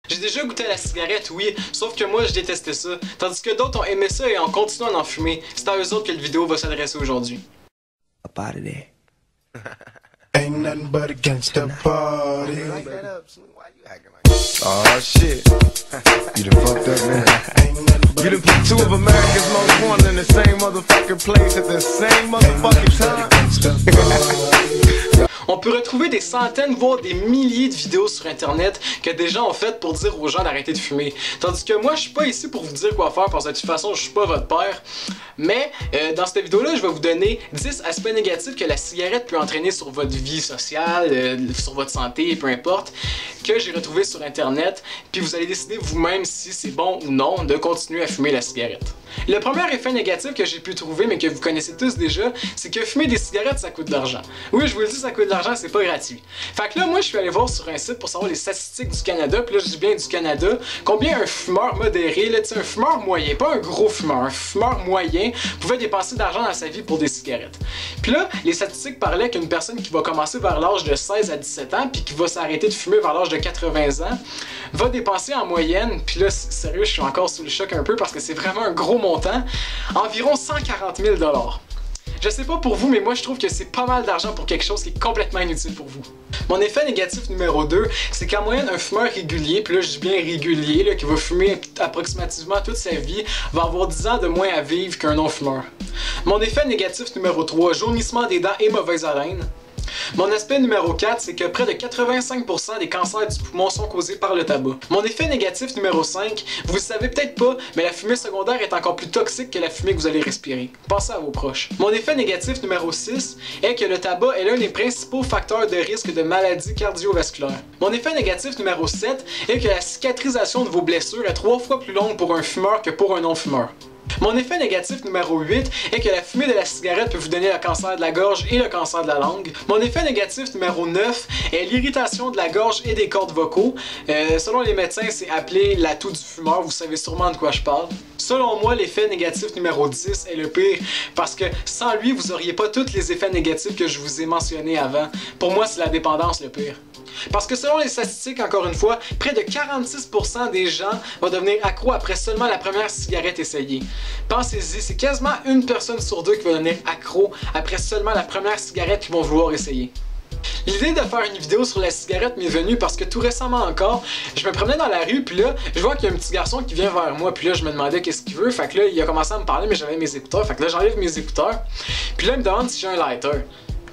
J'ai déjà goûté à la cigarette, oui, sauf que moi je détestais ça, tandis que d'autres ont aimé ça et ont continué à en fumer. C'est à eux autres que le vidéo va s'adresser aujourd'hui. Up out of there. Ain't nothing but a gangsta party. Oh shit. You done fucked up, man. You done put two of America's most wanted in the same motherfucking place at the same motherfucking time. On peut retrouver des centaines, voire des milliers de vidéos sur internet que des gens ont faites pour dire aux gens d'arrêter de fumer. Tandis que moi, je suis pas ici pour vous dire quoi faire parce que de toute façon, je suis pas votre père. Mais dans cette vidéo-là, je vais vous donner 10 aspects négatifs que la cigarette peut entraîner sur votre vie sociale, sur votre santé, peu importe, que j'ai retrouvé sur internet. Puis vous allez décider vous-même si c'est bon ou non de continuer à fumer la cigarette. Le premier effet négatif que j'ai pu trouver, mais que vous connaissez tous déjà, c'est que fumer des cigarettes, ça coûte de l'argent. Oui, je vous le dis, ça coûte de l'argent, c'est pas gratuit. Fait que là, moi, je suis allé voir sur un site pour savoir les statistiques du Canada, puis là, je dis bien du Canada, combien un fumeur modéré, là, tu sais, un fumeur moyen, pas un gros fumeur, un fumeur moyen, pouvait dépenser d'argent dans sa vie pour des cigarettes. Puis là, les statistiques parlaient qu'une personne qui va commencer vers l'âge de 16 à 17 ans, puis qui va s'arrêter de fumer vers l'âge de 80 ans, va dépenser en moyenne, puis là, sérieux, je suis encore sous le choc un peu parce que c'est vraiment un gros montant, environ 140 000 $. Je sais pas pour vous, mais moi je trouve que c'est pas mal d'argent pour quelque chose qui est complètement inutile pour vous. Mon effet négatif numéro 2, c'est qu'en moyenne, un fumeur régulier, puis là je dis bien régulier, là, qui va fumer approximativement toute sa vie, va avoir 10 ans de moins à vivre qu'un non-fumeur. Mon effet négatif numéro 3, jaunissement des dents et mauvaise haleine. Mon aspect numéro 4, c'est que près de 85% des cancers du poumon sont causés par le tabac. Mon effet négatif numéro 5, vous le savez peut-être pas, mais la fumée secondaire est encore plus toxique que la fumée que vous allez respirer. Pensez à vos proches. Mon effet négatif numéro 6 est que le tabac est l'un des principaux facteurs de risque de maladies cardiovasculaires. Mon effet négatif numéro 7 est que la cicatrisation de vos blessures est 3 fois plus longue pour un fumeur que pour un non-fumeur. Mon effet négatif numéro 8 est que la fumée de la cigarette peut vous donner le cancer de la gorge et le cancer de la langue. Mon effet négatif numéro 9 est l'irritation de la gorge et des cordes vocaux. Selon les médecins, c'est appelé l'atout du fumeur, vous savez sûrement de quoi je parle. Selon moi, l'effet négatif numéro 10 est le pire parce que sans lui, vous n'auriez pas tous les effets négatifs que je vous ai mentionnés avant. Pour moi, c'est la dépendance le pire. Parce que selon les statistiques, encore une fois, près de 46% des gens vont devenir accros après seulement la première cigarette essayée. Pensez-y, c'est quasiment une personne sur deux qui va devenir accro après seulement la première cigarette qu'ils vont vouloir essayer. L'idée de faire une vidéo sur la cigarette m'est venue parce que tout récemment encore, je me promenais dans la rue, puis là, je vois qu'il y a un petit garçon qui vient vers moi, puis là, je me demandais qu'est-ce qu'il veut, fait que là, il a commencé à me parler, mais j'avais mes écouteurs, fait que là, j'enlève mes écouteurs, puis là, il me demande si j'ai un lighter.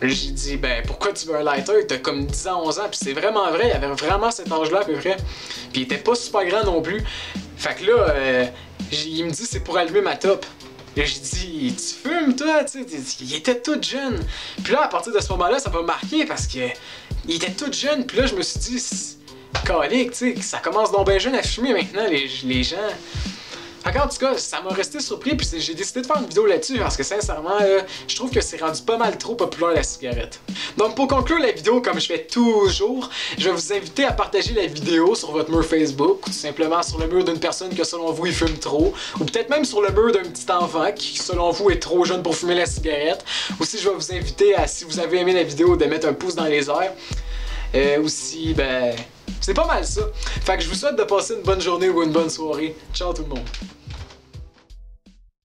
J'ai dit, ben pourquoi tu veux un lighter? T'as comme 10 ans, 11 ans, puis c'est vraiment vrai, il avait vraiment cet âge-là à peu près. Puis il était pas super grand non plus. Fait que là, il me dit, c'est pour allumer ma top. Là, j'ai dit, tu fumes toi? Tu sais, il était tout jeune. Puis là, à partir de ce moment-là, ça m'a marqué parce que il était tout jeune. Puis là, je me suis dit, calique, tu sais, ça commence donc bien jeune à fumer maintenant, les gens. Fait en tout cas, ça m'a resté surpris, puis j'ai décidé de faire une vidéo là-dessus parce que sincèrement, je trouve que c'est rendu pas mal trop populaire la cigarette. Donc pour conclure la vidéo, comme je fais toujours, je vais vous inviter à partager la vidéo sur votre mur Facebook, ou tout simplement sur le mur d'une personne que selon vous il fume trop, ou peut-être même sur le mur d'un petit enfant qui selon vous est trop jeune pour fumer la cigarette. Aussi, je vais vous inviter à, si vous avez aimé la vidéo, de mettre un pouce dans les airs. Aussi, ben... c'est pas mal ça. Fait que je vous souhaite de passer une bonne journée ou une bonne soirée. Ciao tout le monde.